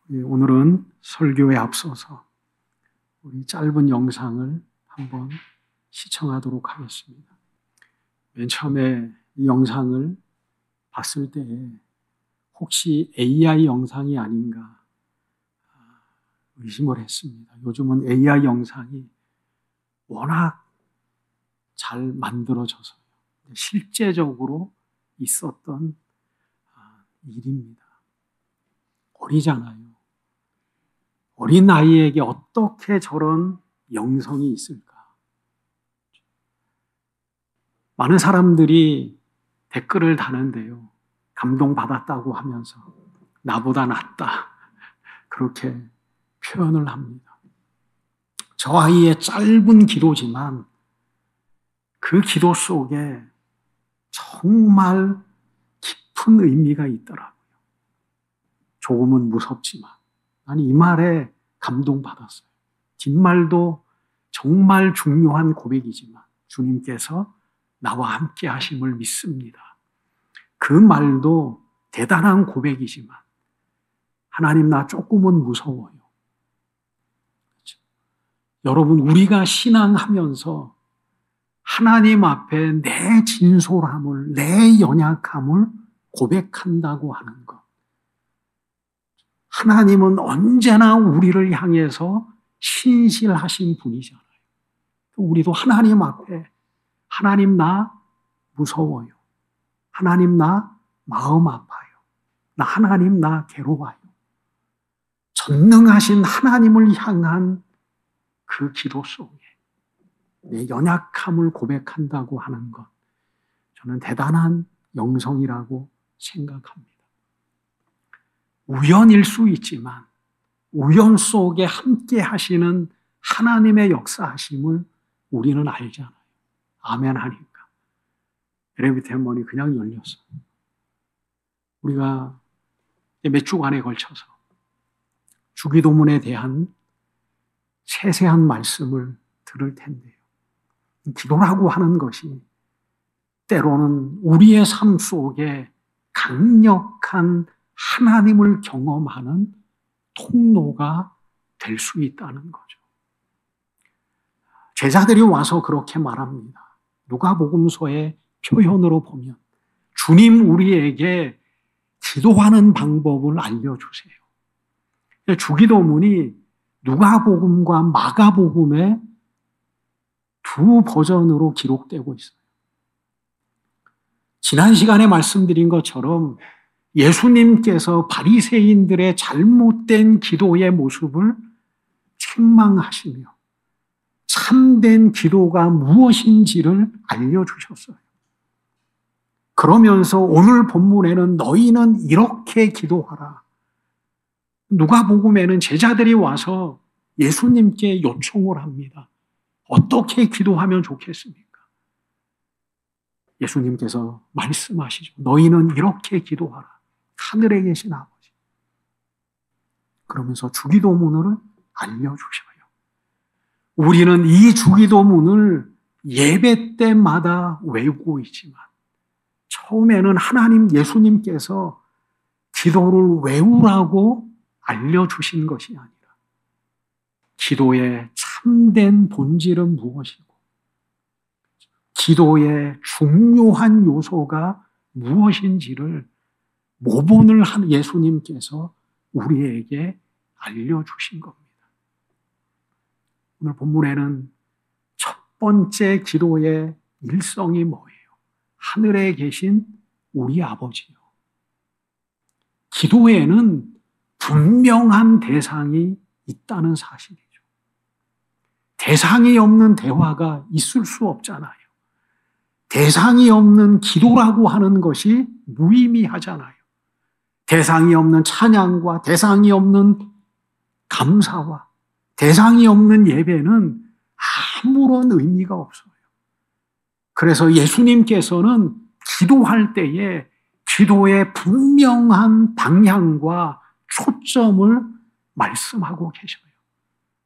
오늘은 설교에 앞서서 우리 짧은 영상을 한번 시청하도록 하겠습니다. 맨 처음에 이 영상을 봤을 때에 혹시 AI 영상이 아닌가 의심을 했습니다. 요즘은 AI 영상이 워낙 잘 만들어져서요. 실제적으로 있었던 일입니다. 어리잖아요. 어린 아이에게 어떻게 저런 영성이 있을까? 많은 사람들이 댓글을 다는데요. 감동받았다고 하면서 나보다 낫다. 그렇게 표현을 합니다. 저 아이의 짧은 기도지만 그 기도 속에 정말 깊은 의미가 있더라고요. 조금은 무섭지만 나는 이 말에 감동받았어요. 뒷말도 정말 중요한 고백이지만 주님께서 나와 함께 하심을 믿습니다. 그 말도 대단한 고백이지만 하나님 나 조금은 무서워요. 그렇죠? 여러분 우리가 신앙하면서 하나님 앞에 내 진솔함을, 내 연약함을 고백한다고 하는 것. 하나님은 언제나 우리를 향해서 신실하신 분이잖아요. 우리도 하나님 앞에 하나님 나 무서워요. 하나님 나 마음 아파요. 하나님 나 괴로워요. 전능하신 하나님을 향한 그 기도 속에 내 연약함을 고백한다고 하는 것, 저는 대단한 영성이라고 생각합니다. 우연일 수 있지만 우연 속에 함께 하시는 하나님의 역사하심을 우리는 알잖아요. 아멘 하니까 엘리베이터 문이 그냥 열렸어요. 우리가 몇 주간에 걸쳐서 주기도문에 대한 세세한 말씀을 들을 텐데요. 기도라고 하는 것이 때로는 우리의 삶 속에 강력한 하나님을 경험하는 통로가 될 수 있다는 거죠. 제자들이 와서 그렇게 말합니다. 누가복음서의 표현으로 보면 주님 우리에게 기도하는 방법을 알려주세요. 주기도문이 누가복음과 마가복음의 두 버전으로 기록되고 있어요. 지난 시간에 말씀드린 것처럼 예수님께서 바리새인들의 잘못된 기도의 모습을 책망하시며 참된 기도가 무엇인지를 알려주셨어요. 그러면서 오늘 본문에는 너희는 이렇게 기도하라. 누가복음에는 제자들이 와서 예수님께 요청을 합니다. 어떻게 기도하면 좋겠습니까? 예수님께서 말씀하시죠. 너희는 이렇게 기도하라. 하늘에 계신 아버지. 그러면서 주기도문을 알려주셔요. 우리는 이 주기도문을 예배 때마다 외우고 있지만 처음에는 하나님 예수님께서 기도를 외우라고 알려주신 것이 아니라 기도의 참된 본질은 무엇이고 기도의 중요한 요소가 무엇인지를 모본을 한 예수님께서 우리에게 알려주신 겁니다. 오늘 본문에는 첫 번째 기도의 일성이 뭐예요? 하늘에 계신 우리 아버지요. 기도에는 분명한 대상이 있다는 사실이죠. 대상이 없는 대화가 있을 수 없잖아요. 대상이 없는 기도라고 하는 것이 무의미하잖아요. 대상이 없는 찬양과 대상이 없는 감사와 대상이 없는 예배는 아무런 의미가 없어요. 그래서 예수님께서는 기도할 때에 기도의 분명한 방향과 초점을 말씀하고 계셔요.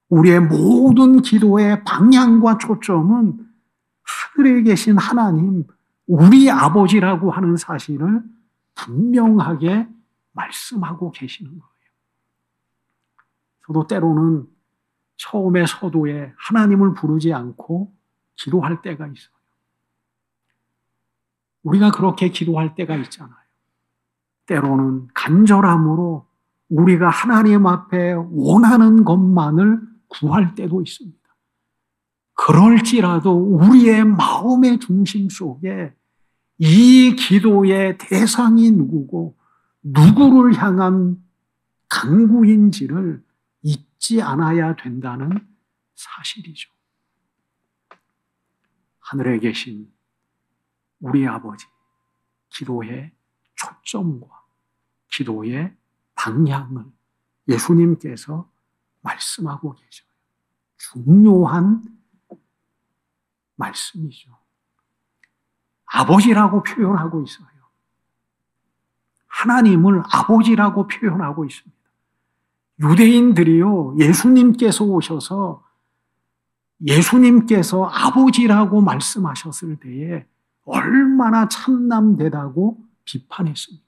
우리의 모든 기도의 방향과 초점은 하늘에 계신 하나님, 우리 아버지라고 하는 사실을 분명하게 말씀하고 계시는 거예요. 저도 때로는 처음에 서도에 하나님을 부르지 않고 기도할 때가 있어요. 우리가 그렇게 기도할 때가 있잖아요. 때로는 간절함으로 우리가 하나님 앞에 원하는 것만을 구할 때도 있습니다. 그럴지라도 우리의 마음의 중심 속에 이 기도의 대상이 누구고 누구를 향한 간구인지를 잊지 않아야 된다는 사실이죠. 하늘에 계신 우리 아버지, 기도의 초점과 기도의 방향을 예수님께서 말씀하고 계셔요. 중요한 말씀이죠. 아버지라고 표현하고 있어요. 하나님을 아버지라고 표현하고 있습니다. 유대인들이요, 예수님께서 오셔서 예수님께서 아버지라고 말씀하셨을 때에 얼마나 참남되다고 비판했습니까?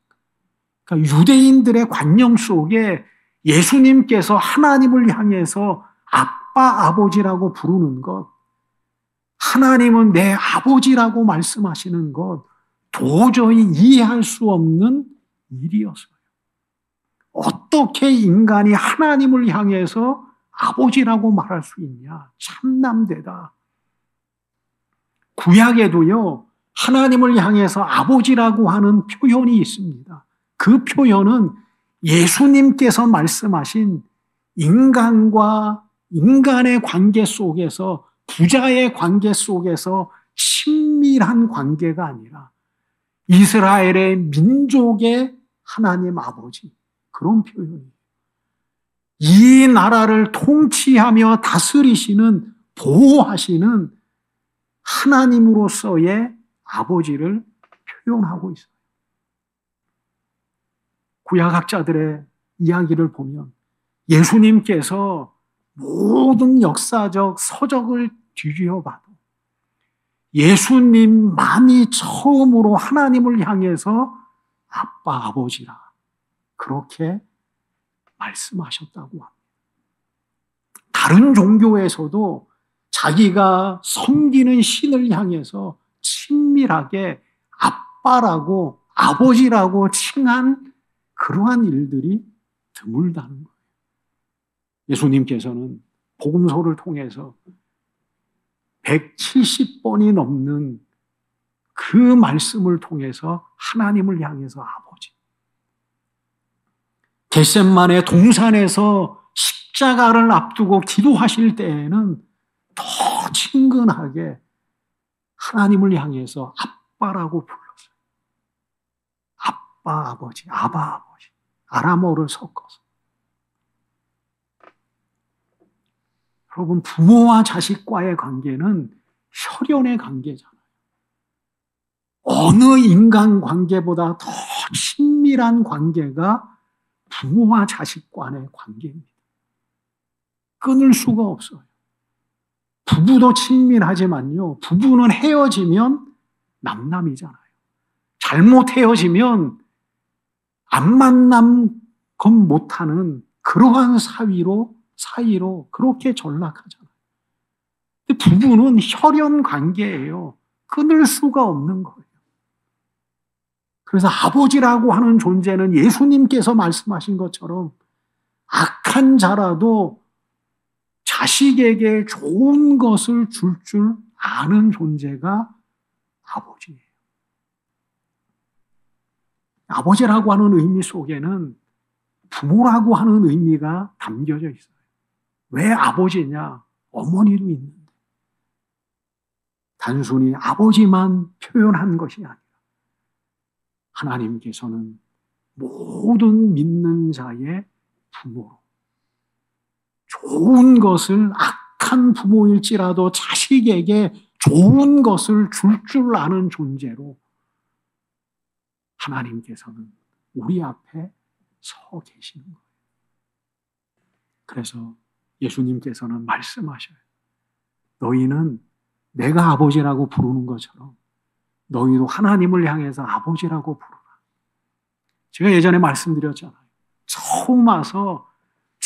그러니까 유대인들의 관념 속에 예수님께서 하나님을 향해서 아빠, 아버지라고 부르는 것, 하나님은 내 아버지라고 말씀하시는 것, 도저히 이해할 수 없는 일이었어요. 어떻게 인간이 하나님을 향해서 아버지라고 말할 수 있냐? 참남되다. 구약에도요, 하나님을 향해서 아버지라고 하는 표현이 있습니다. 그 표현은 예수님께서 말씀하신 인간과 인간의 관계 속에서, 부자의 관계 속에서 친밀한 관계가 아니라 이스라엘의 민족의 하나님 아버지, 그런 표현이에요. 이 나라를 통치하며 다스리시는, 보호하시는 하나님으로서의 아버지를 표현하고 있어요. 구약학자들의 이야기를 보면 예수님께서 모든 역사적 서적을 뒤져봐도 예수님만이 처음으로 하나님을 향해서 아빠, 아버지라 그렇게 말씀하셨다고 합니다. 다른 종교에서도 자기가 섬기는 신을 향해서 친밀하게 아빠라고 아버지라고 칭한 그러한 일들이 드물다는 거예요. 예수님께서는 복음서를 통해서 170번이 넘는 그 말씀을 통해서 하나님을 향해서 아버지, 겟셋마네 동산에서 십자가를 앞두고 기도하실 때에는 더 친근하게 하나님을 향해서 아빠라고 불렀어요. 아빠, 아버지, 아바, 아버지, 아람어를 섞어서. 여러분, 부모와 자식과의 관계는 혈연의 관계잖아요. 어느 인간 관계보다 더 친밀한 관계가 부모와 자식 간의 관계입니다. 끊을 수가 없어요. 부부도 친밀하지만요, 부부는 헤어지면 남남이잖아요. 잘못 헤어지면 안 만남 건 못하는 그러한 사이로 그렇게 전락하잖아요. 근데 부부는 혈연 관계예요. 끊을 수가 없는 거예요. 그래서 아버지라고 하는 존재는 예수님께서 말씀하신 것처럼 악한 자라도 자식에게 좋은 것을 줄 아는 존재가 아버지예요. 아버지라고 하는 의미 속에는 부모라고 하는 의미가 담겨져 있어요. 왜 아버지냐? 어머니도 있는데. 단순히 아버지만 표현한 것이 아니라 하나님께서는 모든 믿는 자의 부모로, 좋은 것을, 악한 부모일지라도 자식에게 좋은 것을 줄 아는 존재로 하나님께서는 우리 앞에 서 계시는 거예요. 그래서 예수님께서는 말씀하셔요. 너희는 내가 아버지라고 부르는 것처럼 너희도 하나님을 향해서 아버지라고 부르라. 제가 예전에 말씀드렸잖아요. 처음 와서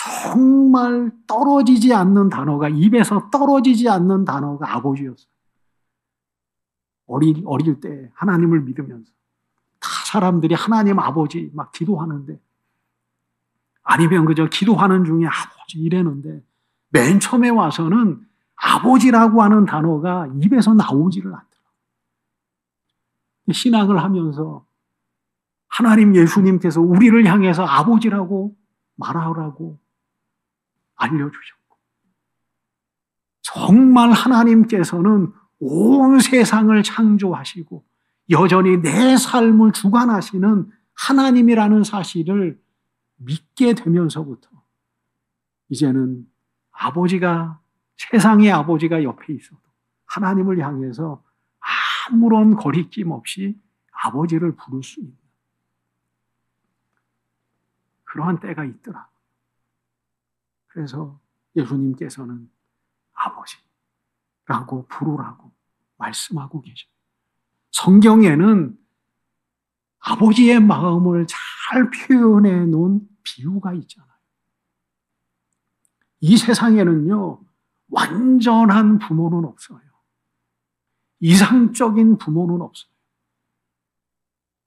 정말 떨어지지 않는 단어가, 입에서 떨어지지 않는 단어가 아버지였어요. 어릴 때 하나님을 믿으면서 다 사람들이 하나님 아버지 막 기도하는데, 아니면 그저 기도하는 중에 아버지 이랬는데, 맨 처음에 와서는 아버지라고 하는 단어가 입에서 나오지를 않더라고요. 신앙을 하면서 하나님 예수님께서 우리를 향해서 아버지라고 말하라고 알려주셨고, 정말 하나님께서는 온 세상을 창조하시고 여전히 내 삶을 주관하시는 하나님이라는 사실을 믿게 되면서부터 이제는 아버지가, 세상의 아버지가 옆에 있어도 하나님을 향해서 아무런 거리낌 없이 아버지를 부를 수 있는 그러한 때가 있더라. 그래서 예수님께서는 아버지라고 부르라고 말씀하고 계셔요. 성경에는 아버지의 마음을 잘 표현해 놓은 비유가 있잖아요. 이 세상에는요, 완전한 부모는 없어요. 이상적인 부모는 없어요.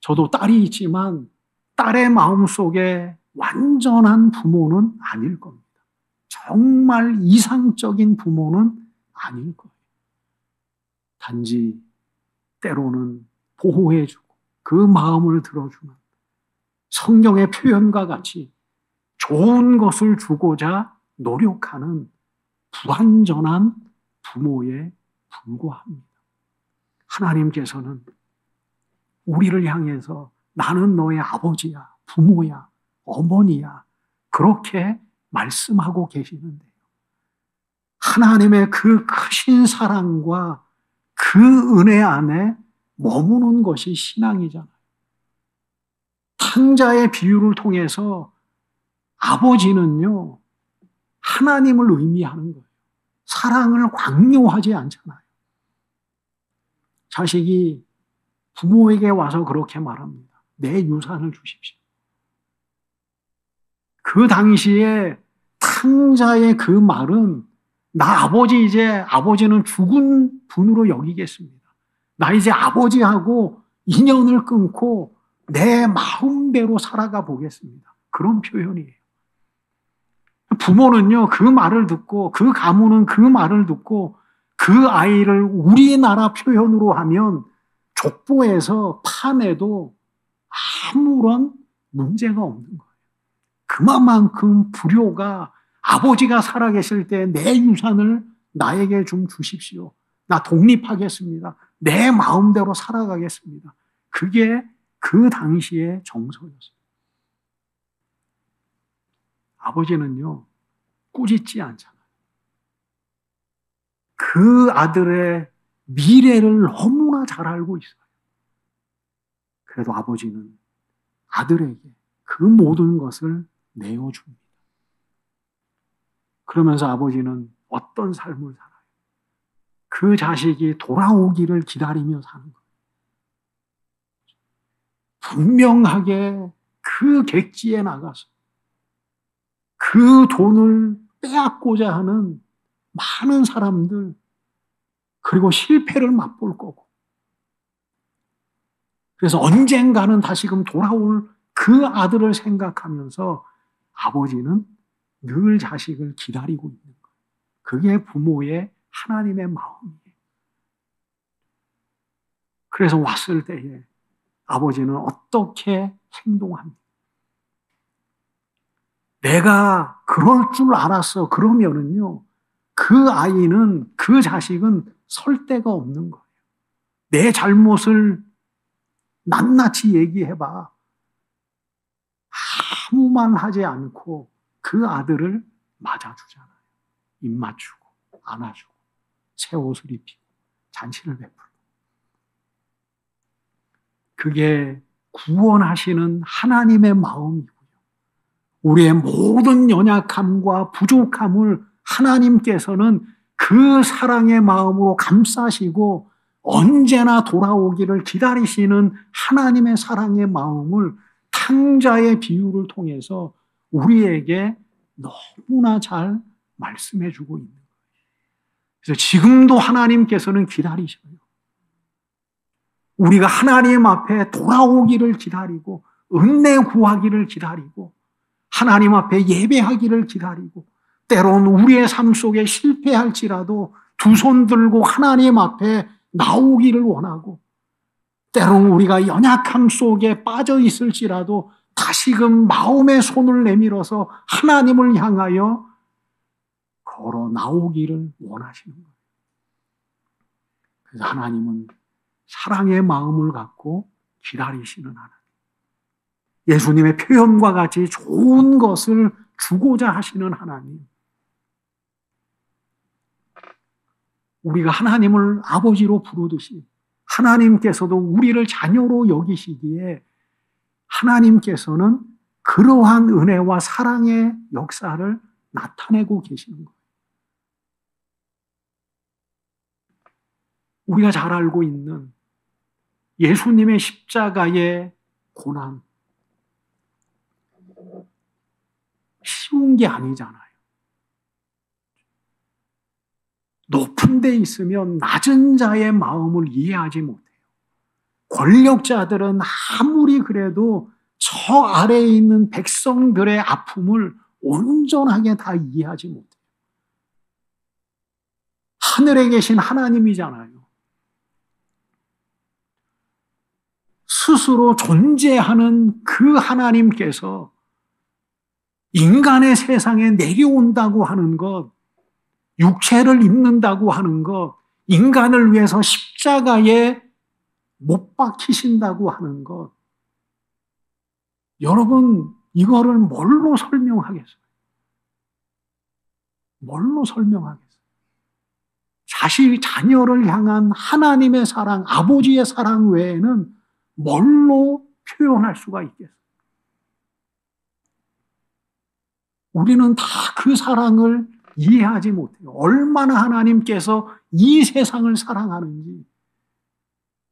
저도 딸이 있지만 딸의 마음속에 완전한 부모는 아닐 겁니다. 정말 이상적인 부모는 아닐 거예요. 단지 때로는 보호해주고 그 마음을 들어주는 성경의 표현과 같이 좋은 것을 주고자 노력하는 불완전한 부모에 불과합니다. 하나님께서는 우리를 향해서 나는 너의 아버지야, 부모야, 어머니야, 그렇게 말씀하고 계시는데요. 하나님의 그 크신 사랑과 그 은혜 안에 머무는 것이 신앙이잖아요. 탕자의 비유를 통해서 아버지는요, 하나님을 의미하는 거예요. 사랑을 강요하지 않잖아요. 자식이 부모에게 와서 그렇게 말합니다. 내 유산을 주십시오. 그 당시에 탕자의 그 말은, 나 아버지, 이제 아버지는 죽은 분으로 여기겠습니다. 나 이제 아버지하고 인연을 끊고 내 마음대로 살아가 보겠습니다. 그런 표현이에요. 부모는요, 그 말을 듣고, 그 가문은 그 말을 듣고 그 아이를 우리나라 표현으로 하면 족보에서 파내도 아무런 문제가 없는 거예요. 그만큼 불효가, 아버지가 살아계실 때 내 유산을 나에게 좀 주십시오. 나 독립하겠습니다. 내 마음대로 살아가겠습니다. 그게 그 당시의 정서였어요. 아버지는요, 꾸짖지 않잖아요. 그 아들의 미래를 너무나 잘 알고 있어요. 그래도 아버지는 아들에게 그 모든 것을 내어줍니다. 그러면서 아버지는 어떤 삶을 살아요? 그 자식이 돌아오기를 기다리며 사는 거예요. 분명하게 그 객지에 나가서 그 돈을 빼앗고자 하는 많은 사람들, 그리고 실패를 맛볼 거고, 그래서 언젠가는 다시금 돌아올 그 아들을 생각하면서 아버지는 늘 자식을 기다리고 있는 거예요. 그게 부모의 하나님의 마음이에요. 그래서 왔을 때에 아버지는 어떻게 행동합니까? 내가 그럴 줄 알았어. 그러면은요, 그 아이는, 그 자식은 설 데가 없는 거예요. 내 잘못을 낱낱이 얘기해봐. 아무 말 하지 않고 그 아들을 맞아주잖아요. 입 맞추고, 안아주고, 새 옷을 입히고, 잔치를 베풀고. 그게 구원하시는 하나님의 마음이고요. 우리의 모든 연약함과 부족함을 하나님께서는 그 사랑의 마음으로 감싸시고 언제나 돌아오기를 기다리시는 하나님의 사랑의 마음을 탕자의 비유를 통해서 우리에게 너무나 잘 말씀해 주고 있는 거예요. 그래서 지금도 하나님께서는 기다리셔요. 우리가 하나님 앞에 돌아오기를 기다리고 은혜 구하기를 기다리고 하나님 앞에 예배하기를 기다리고 때론 우리의 삶 속에 실패할지라도 두 손 들고 하나님 앞에 나오기를 원하고 때론 우리가 연약함 속에 빠져 있을지라도 다시금 마음의 손을 내밀어서 하나님을 향하여 걸어 나오기를 원하시는 거예요. 그래서 하나님은 사랑의 마음을 갖고 기다리시는 하나님. 예수님의 표현과 같이 좋은 것을 주고자 하시는 하나님. 우리가 하나님을 아버지로 부르듯이 하나님께서도 우리를 자녀로 여기시기에 하나님께서는 그러한 은혜와 사랑의 역사를 나타내고 계시는 거예요. 우리가 잘 알고 있는 예수님의 십자가의 고난, 쉬운 게 아니잖아요. 높은 데 있으면 낮은 자의 마음을 이해하지 못해요. 권력자들은 아무리 그래도 저 아래에 있는 백성들의 아픔을 온전하게 다 이해하지 못해요. 하늘에 계신 하나님이잖아요. 스스로 존재하는 그 하나님께서 인간의 세상에 내려온다고 하는 것, 육체를 입는다고 하는 것, 인간을 위해서 십자가에 못 박히신다고 하는 것, 여러분 이거를 뭘로 설명하겠어요? 뭘로 설명하겠어요? 자녀를 향한 하나님의 사랑, 아버지의 사랑 외에는 뭘로 표현할 수가 있겠어요? 우리는 다 그 사랑을 이해하지 못해요. 얼마나 하나님께서 이 세상을 사랑하는지,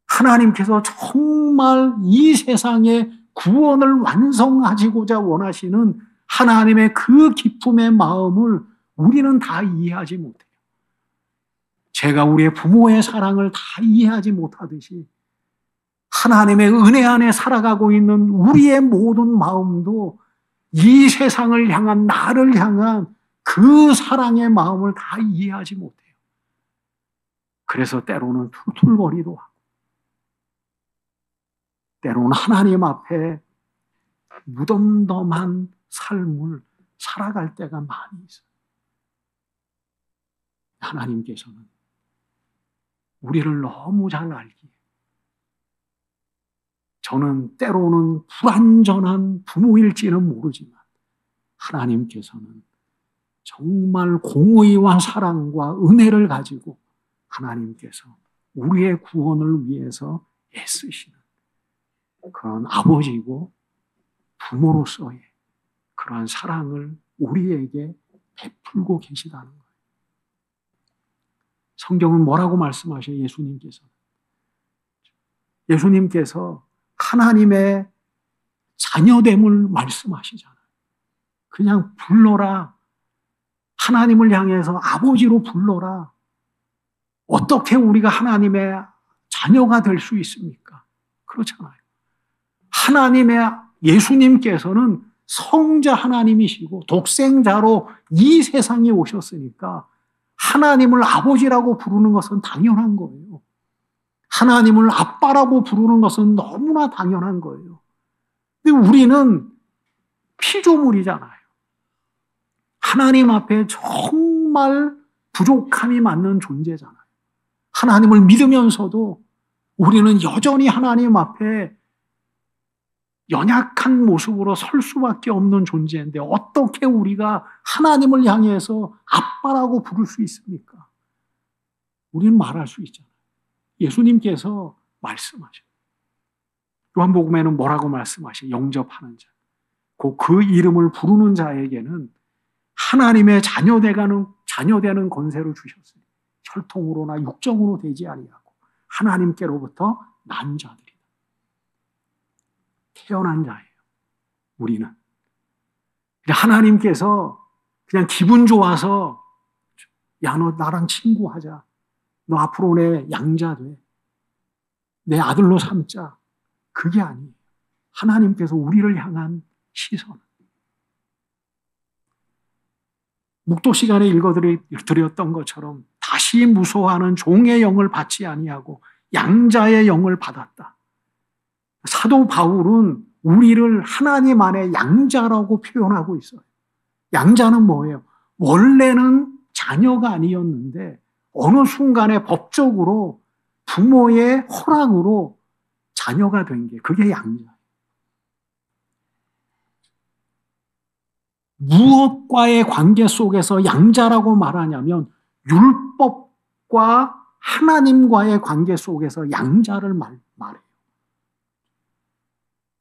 하나님께서 정말 이 세상의 구원을 완성하시고자 원하시는 하나님의 그 기쁨의 마음을 우리는 다 이해하지 못해요. 제가 우리의 부모의 사랑을 다 이해하지 못하듯이 하나님의 은혜 안에 살아가고 있는 우리의 모든 마음도 이 세상을 향한, 나를 향한 그 사랑의 마음을 다 이해하지 못해요. 그래서 때로는 툴툴거리도 하고, 때로는 하나님 앞에 무덤덤한 삶을 살아갈 때가 많이 있어요. 하나님께서는 우리를 너무 잘 알기에 저는 때로는 불완전한 부모일지는 모르지만 하나님께서는 정말 공의와 사랑과 은혜를 가지고 하나님께서 우리의 구원을 위해서 애쓰시는 그런 아버지고 부모로서의 그러한 사랑을 우리에게 베풀고 계시다는 거예요. 성경은 뭐라고 말씀하셔요? 예수님께서 하나님의 자녀됨을 말씀하시잖아요. 그냥 불러라. 하나님을 향해서 아버지로 불러라. 어떻게 우리가 하나님의 자녀가 될 수 있습니까? 그렇잖아요. 예수님께서는 성자 하나님이시고 독생자로 이 세상에 오셨으니까 하나님을 아버지라고 부르는 것은 당연한 거예요. 하나님을 아빠라고 부르는 것은 너무나 당연한 거예요. 근데 우리는 피조물이잖아요. 하나님 앞에 정말 부족함이 많은 존재잖아요. 하나님을 믿으면서도 우리는 여전히 하나님 앞에 연약한 모습으로 설 수밖에 없는 존재인데 어떻게 우리가 하나님을 향해서 아빠라고 부를 수 있습니까? 우리는 말할 수 있잖아요. 예수님께서 말씀하셔요. 요한복음에는 뭐라고 말씀하셔요? 영접하는 자. 그 이름을 부르는 자에게는 하나님의 자녀되는 권세를 주셨으니 혈통으로나 육정으로 되지 아니하고 하나님께로부터 난 자들이다. 태어난 자예요. 우리는. 하나님께서 그냥 기분 좋아서 야, 너 나랑 친구하자. 너 앞으로 내 양자 돼. 내 아들로 삼자. 그게 아니에요. 하나님께서 우리를 향한 시선. 묵도 시간에 읽어드렸던 것처럼 다시 무서워하는 종의 영을 받지 아니하고 양자의 영을 받았다. 사도 바울은 우리를 하나님 안에 양자라고 표현하고 있어요. 양자는 뭐예요? 원래는 자녀가 아니었는데 어느 순간에 법적으로 부모의 허락으로 자녀가 된 게 그게 양자예요. 무엇과의 관계 속에서 양자라고 말하냐면 율법과 하나님과의 관계 속에서 양자를 말해요.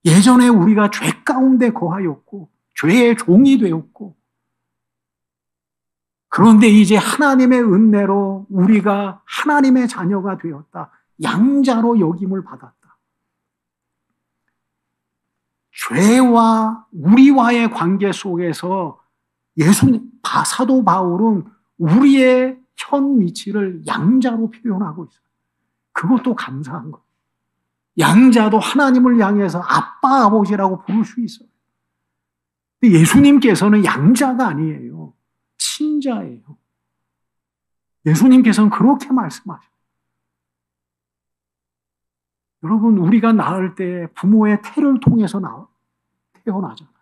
예전에 우리가 죄 가운데 거하였고 죄의 종이 되었고 그런데 이제 하나님의 은혜로 우리가 하나님의 자녀가 되었다. 양자로 여김을 받았다. 죄와 우리와의 관계 속에서 사도 바울은 우리의 현 위치를 양자로 표현하고 있어요. 그것도 감사한 거예요. 양자도 하나님을 향해서 아빠, 아버지라고 부를 수 있어요. 근데 예수님께서는 양자가 아니에요. 친자예요. 예수님께서는 그렇게 말씀하셔요. 여러분, 우리가 낳을 때 부모의 태를 통해서 태어나잖아요.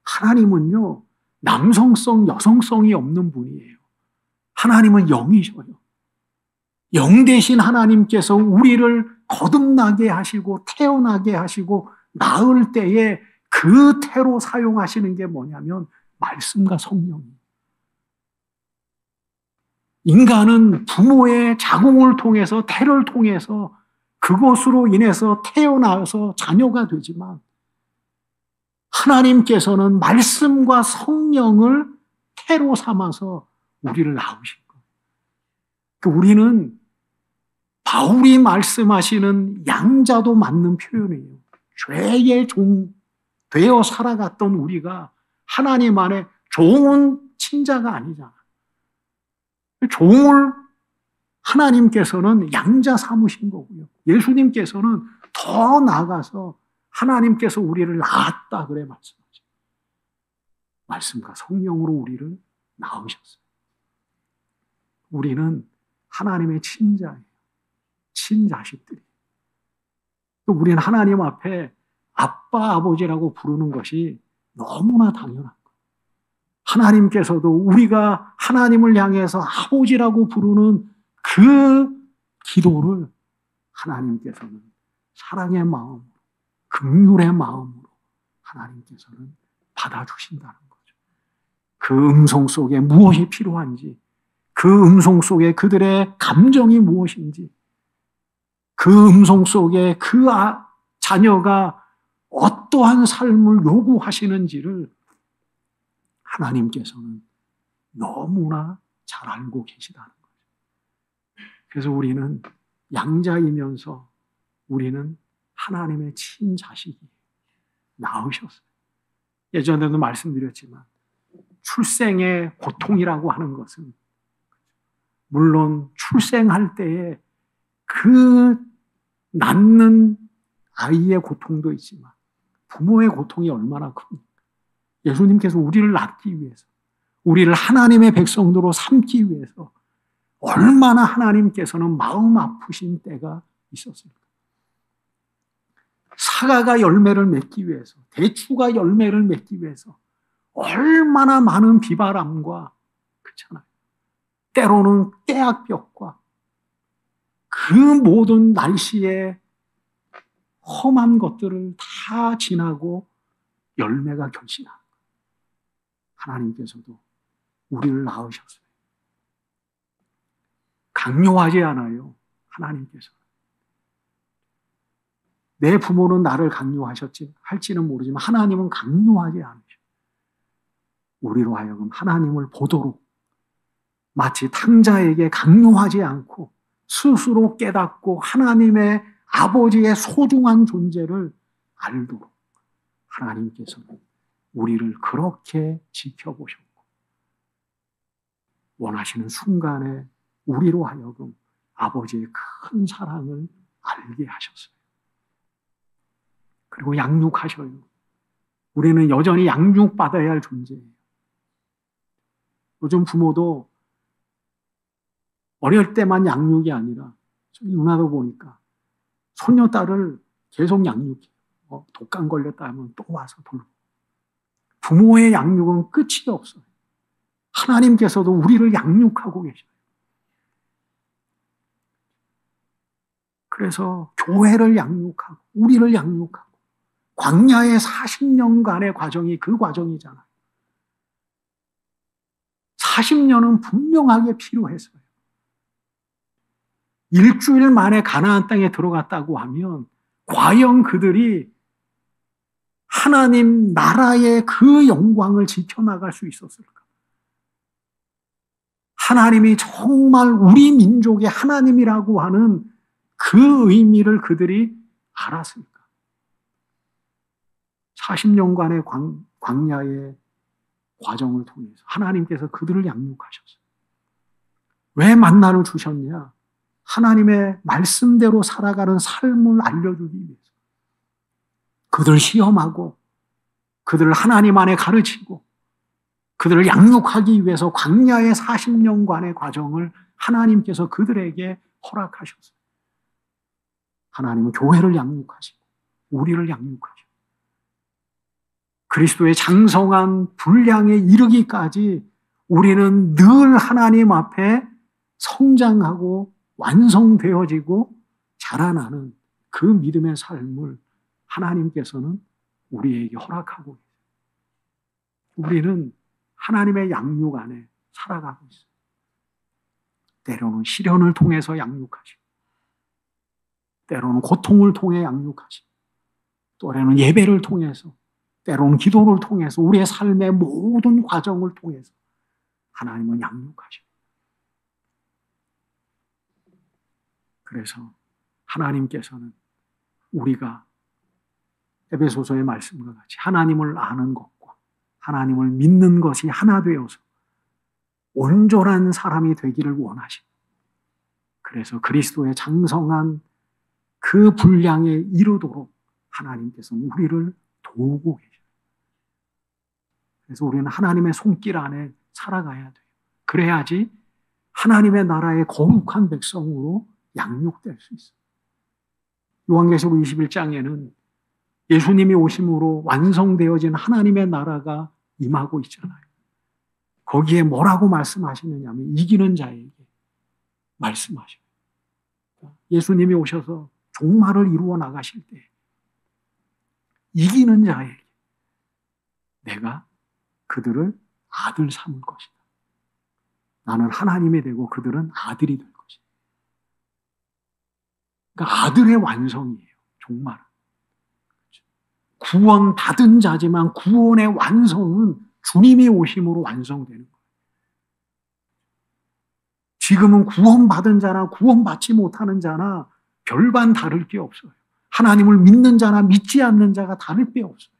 하나님은요, 남성성, 여성성이 없는 분이에요. 하나님은 영이셔요. 영 대신 하나님께서 우리를 거듭나게 하시고 태어나게 하시고 낳을 때에 그 태로 사용하시는 게 뭐냐면 말씀과 성령이에요. 인간은 부모의 자궁을 통해서 태를 통해서 그것으로 인해서 태어나서 자녀가 되지만 하나님께서는 말씀과 성령을 태로 삼아서 우리를 낳으신 거예요. 우리는 바울이 말씀하시는 양자도 맞는 표현이에요. 죄의 종 되어 살아갔던 우리가 하나님 안에 종은 친자가 아니잖아. 종을 하나님께서는 양자 삼으신 거고요. 예수님께서는 더 나아가서 하나님께서 우리를 낳았다 그래 말씀하죠. 말씀과 성령으로 우리를 낳으셨어요. 우리는 하나님의 친자예요. 친자식들이에요. 우리는 하나님 앞에 아빠, 아버지라고 부르는 것이 너무나 당연한 거예요. 하나님께서도 우리가 하나님을 향해서 아버지라고 부르는 그 기도를 하나님께서는 사랑의 마음으로, 긍휼의 마음으로 하나님께서는 받아주신다는 거죠. 그 음성 속에 무엇이 필요한지, 그 음성 속에 그들의 감정이 무엇인지, 그 음성 속에 그 자녀가 어떠한 삶을 요구하시는지를 하나님께서는 너무나 잘 알고 계시다는 거죠. 그래서 우리는 양자이면서 우리는 하나님의 친자식이에요. 낳으셨어요. 예전에도 말씀드렸지만 출생의 고통이라고 하는 것은 물론 출생할 때에 그 낳는 아이의 고통도 있지만 부모의 고통이 얼마나 큽니까? 예수님께서 우리를 낳기 위해서, 우리를 하나님의 백성으로 삼기 위해서 얼마나 하나님께서는 마음 아프신 때가 있었습니까? 사과가 열매를 맺기 위해서, 대추가 열매를 맺기 위해서 얼마나 많은 비바람과, 그렇잖아요. 때로는 깨악볕과 그 모든 날씨에 험한 것들을 다 지나고 열매가 결실하는 거예요. 하나님께서도 우리를 낳으셨어요. 강요하지 않아요. 하나님께서. 내 부모는 나를 할지는 모르지만 하나님은 강요하지 않으셔. 우리로 하여금 하나님을 보도록 마치 탕자에게 강요하지 않고 스스로 깨닫고 하나님의 아버지의 소중한 존재를 알도록 하나님께서는 우리를 그렇게 지켜보셨고 원하시는 순간에 우리로 하여금 아버지의 큰 사랑을 알게 하셨어요. 그리고 양육하셔요. 우리는 여전히 양육받아야 할 존재예요. 요즘 부모도 어릴 때만 양육이 아니라 저희 누나도 보니까 손녀딸을 계속 양육해요. 독감 걸렸다 하면 또 와서 돌보고. 부모의 양육은 끝이 없어요. 하나님께서도 우리를 양육하고 계셔요. 그래서 교회를 양육하고 우리를 양육하고 광야의 40년간의 과정이 그 과정이잖아요. 40년은 분명하게 필요했어요. 일주일 만에 가나안 땅에 들어갔다고 하면 과연 그들이 하나님 나라의 그 영광을 지켜나갈 수 있었을까? 하나님이 정말 우리 민족의 하나님이라고 하는 그 의미를 그들이 알았을까? 40년간의 광야의 과정을 통해서 하나님께서 그들을 양육하셨어요. 왜 만나를 주셨냐? 하나님의 말씀대로 살아가는 삶을 알려주기 위해서. 그들을 시험하고 그들을 하나님 안에 가르치고 그들을 양육하기 위해서 광야의 40년간의 과정을 하나님께서 그들에게 허락하셨어요. 하나님은 교회를 양육하시고 우리를 양육하시고 그리스도의 장성한 분량에 이르기까지 우리는 늘 하나님 앞에 성장하고 완성되어지고 자라나는 그 믿음의 삶을 하나님께서는 우리에게 허락하고 있어요. 우리는 하나님의 양육 안에 살아가고 있어요. 때로는 시련을 통해서 양육하시고 때로는 고통을 통해 양육하시고 때로는 예배를 통해서 때로는 기도를 통해서 우리의 삶의 모든 과정을 통해서 하나님은 양육하시고 그래서 하나님께서는 우리가 에베소서의 말씀과 같이 하나님을 아는 것과 하나님을 믿는 것이 하나 되어서 온전한 사람이 되기를 원하시고 그래서 그리스도의 장성한 그 분량에 이르도록 하나님께서는 우리를 도우고 계셔요. 그래서 우리는 하나님의 손길 안에 살아가야 돼요. 그래야지 하나님의 나라의 거룩한 백성으로 양육될 수 있어요. 요한계시록 21장에는 예수님이 오심으로 완성되어진 하나님의 나라가 임하고 있잖아요. 거기에 뭐라고 말씀하시느냐 하면 이기는 자에게 말씀하셔요. 예수님이 오셔서 종말을 이루어 나가실 때 이기는 자에게 내가 그들을 아들 삼을 것이다. 나는 하나님이 되고 그들은 아들이 될 것이다. 그러니까 아들의 완성이에요. 종말은. 구원 받은 자지만 구원의 완성은 주님이 오심으로 완성되는 거예요. 지금은 구원받은 자나 구원받지 못하는 자나 별반 다를 게 없어요. 하나님을 믿는 자나 믿지 않는 자가 다를 게 없어요.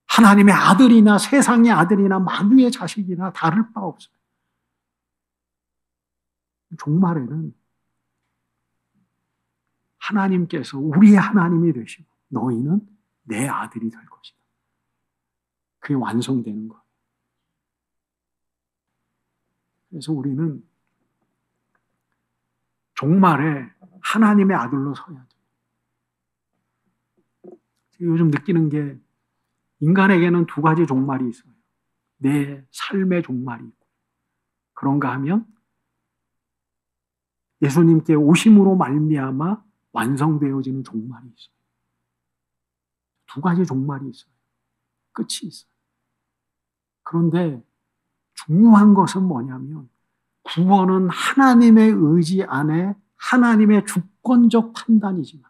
하나님의 아들이나 세상의 아들이나 마귀의 자식이나 다를 바 없어요. 종말에는 하나님께서 우리의 하나님이 되시고 너희는 내 아들이 될 것이다. 그게 완성되는 거예요. 그래서 우리는 종말에 하나님의 아들로 서야 돼요. 요즘 느끼는 게 인간에게는 두 가지 종말이 있어요. 내 삶의 종말이 있고 그런가 하면 예수님께 오심으로 말미암아 완성되어지는 종말이 있어요. 두 가지 종말이 있어요. 끝이 있어요. 그런데 중요한 것은 뭐냐면 구원은 하나님의 의지 안에 하나님의 주권적 판단이지만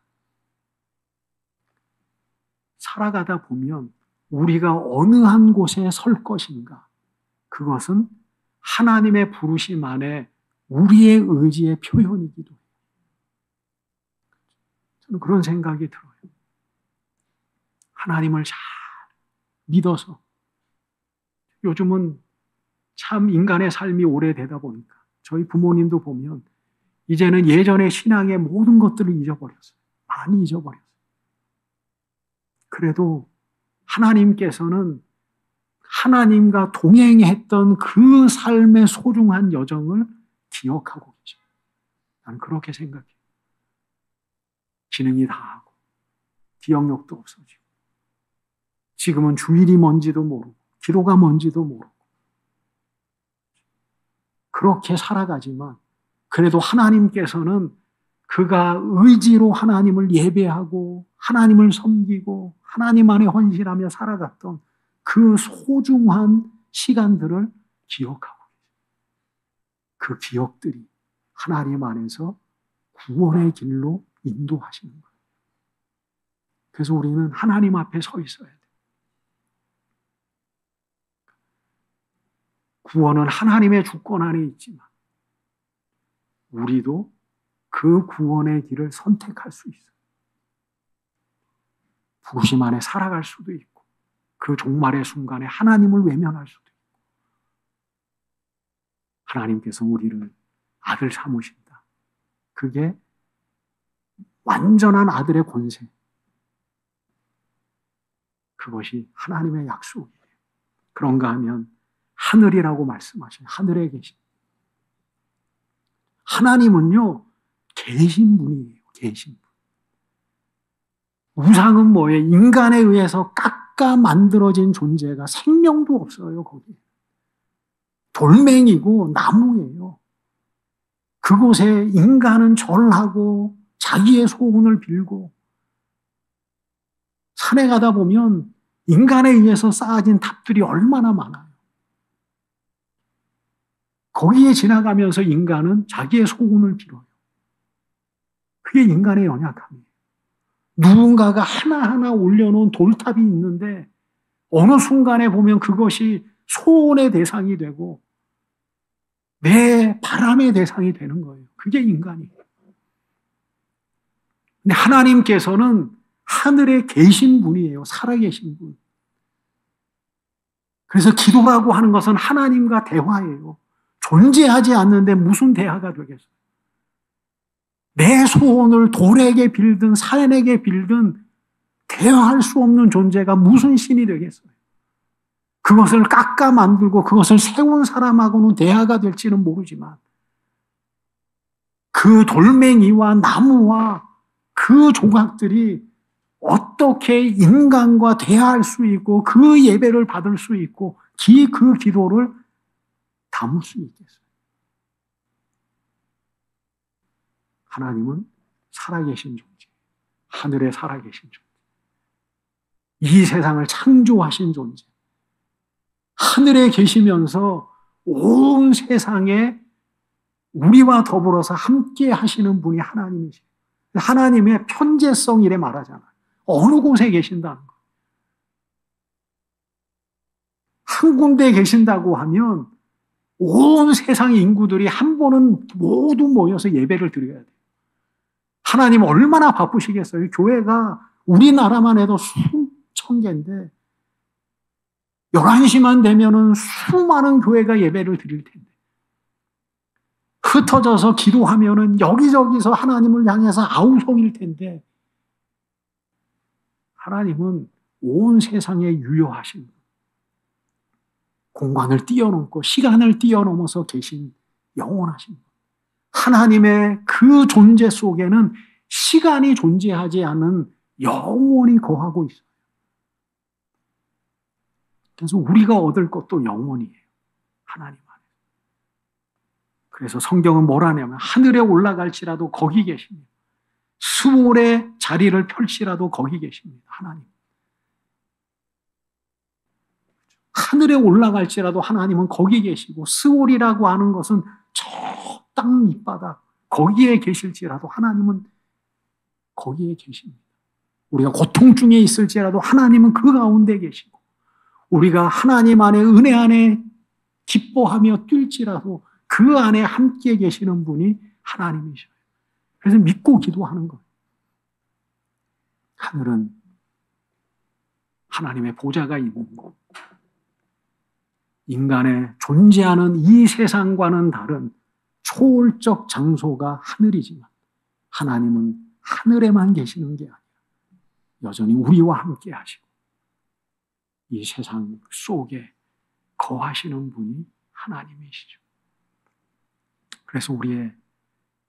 살아가다 보면 우리가 어느 한 곳에 설 것인가 그것은 하나님의 부르심 안에 우리의 의지의 표현이기도 해요. 저는 그런 생각이 들어요. 하나님을 잘 믿어서, 요즘은 참 인간의 삶이 오래되다 보니까 저희 부모님도 보면 이제는 예전의 신앙의 모든 것들을 잊어버렸어요. 많이 잊어버렸어요. 그래도 하나님께서는 하나님과 동행했던 그 삶의 소중한 여정을 기억하고 계셔요. 나는 그렇게 생각해요. 기능이 다하고 기억력도 없어지고 지금은 주일이 뭔지도 모르고 기도가 뭔지도 모르고 그렇게 살아가지만 그래도 하나님께서는 그가 의지로 하나님을 예배하고 하나님을 섬기고 하나님 안에 헌신하며 살아갔던 그 소중한 시간들을 기억하고 계세요. 그 기억들이 하나님 안에서 구원의 길로 인도하시는 거예요. 그래서 우리는 하나님 앞에 서 있어야 돼요. 구원은 하나님의 주권 안에 있지만 우리도 그 구원의 길을 선택할 수 있어요. 부르심 안에 살아갈 수도 있고 그 종말의 순간에 하나님을 외면할 수도 있고 하나님께서 우리를 아들 삼으신다. 그게 완전한 아들의 권세. 그것이 하나님의 약속이에요. 그런가 하면 하늘이라고 말씀하신 하늘에 계신 하나님은요 계신 분이에요. 계신 분. 우상은 뭐예요? 인간에 의해서 깎아 만들어진 존재가 생명도 없어요. 거기에 돌멩이고 나무예요. 그곳에 인간은 절하고 자기의 소원을 빌고 산에 가다 보면 인간에 의해서 쌓아진 탑들이 얼마나 많아요. 거기에 지나가면서 인간은 자기의 소원을 빌어요. 그게 인간의 연약함이에요. 누군가가 하나하나 올려놓은 돌탑이 있는데 어느 순간에 보면 그것이 소원의 대상이 되고 내 바람의 대상이 되는 거예요. 그게 인간이에요. 근데 하나님께서는 하늘에 계신 분이에요. 살아계신 분. 그래서 기도라고 하는 것은 하나님과 대화예요. 존재하지 않는데 무슨 대화가 되겠어요? 내 소원을 돌에게 빌든 산에게 빌든 대화할 수 없는 존재가 무슨 신이 되겠어요? 그것을 깎아 만들고 그것을 세운 사람하고는 대화가 될지는 모르지만 그 돌멩이와 나무와 그 조각들이 어떻게 인간과 대화할 수 있고 그 예배를 받을 수 있고 그 기도를 담을 수 있겠어요? 하나님은 살아계신 존재, 하늘에 살아계신 존재, 이 세상을 창조하신 존재, 하늘에 계시면서 온 세상에 우리와 더불어서 함께 하시는 분이 하나님이세요. 하나님의 편재성 이래 말하잖아요. 어느 곳에 계신다는 거. 한 군데에 계신다고 하면 온 세상의 인구들이 한 번은 모두 모여서 예배를 드려야 돼요. 하나님 얼마나 바쁘시겠어요. 교회가 우리나라만 해도 수천 개인데 11시만 되면은 수많은 교회가 예배를 드릴 텐데 흩어져서 기도하면은 여기저기서 하나님을 향해서 아우성일 텐데 하나님은 온 세상에 유효하신 분. 공간을 뛰어넘고 시간을 뛰어넘어서 계신 영원하신 분. 하나님의 그 존재 속에는 시간이 존재하지 않은 영원히 거하고 있어요. 그래서 우리가 얻을 것도 영원이에요. 하나님 안에. 그래서 성경은 뭐라 하냐면 하늘에 올라갈지라도 거기 계십니다. 스올의 자리를 펼치라도 거기 계십니다. 하나님. 하늘에 올라갈지라도 하나님은 거기 계시고 스올이라고 하는 것은 저 땅 밑바닥 거기에 계실지라도 하나님은 거기에 계십니다. 우리가 고통 중에 있을지라도 하나님은 그 가운데 계시고 우리가 하나님 안에 은혜 안에 기뻐하며 뛸지라도 그 안에 함께 계시는 분이 하나님이셔요. 그래서 믿고 기도하는 거예요. 하늘은 하나님의 보좌가 있는 곳, 인간의 존재하는 이 세상과는 다른 초월적 장소가 하늘이지만 하나님은 하늘에만 계시는 게 아니라 여전히 우리와 함께 하시고 이 세상 속에 거하시는 분이 하나님이시죠. 그래서 우리의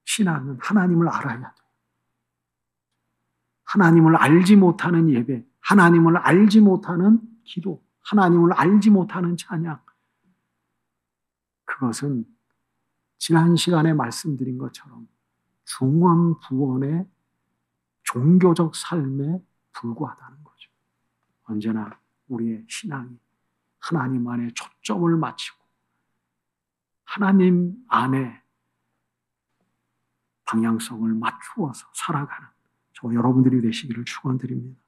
신앙은 하나님을 알아야 돼요. 하나님을 알지 못하는 예배, 하나님을 알지 못하는 기도, 하나님을 알지 못하는 찬양, 그것은 지난 시간에 말씀드린 것처럼 중언부언의 종교적 삶에 불과하다는 거죠. 언제나 우리의 신앙이 하나님 안에 초점을 맞추고 하나님 안에 방향성을 맞추어서 살아가는 저 여러분들이 되시기를 축원드립니다.